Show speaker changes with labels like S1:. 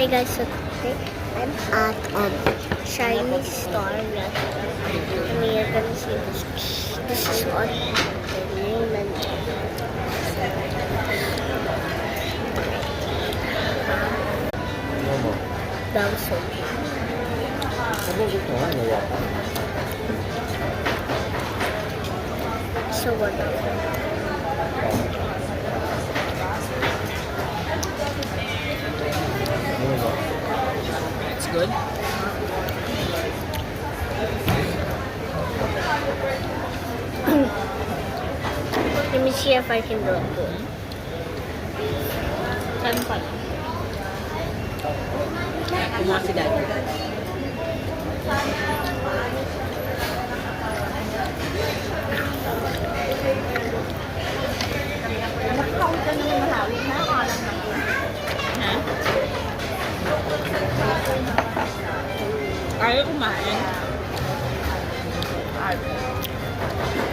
S1: Hey guys, so today I'm at Chinese store restaurant. And we are gonna see this. This is on the new menu. Dawson. So wonderful.
S2: It's good.
S1: Let me see if I can do it good.
S2: Saan pa? Kumuha si Daddy. Ha? Ayaw kumain. Ayaw.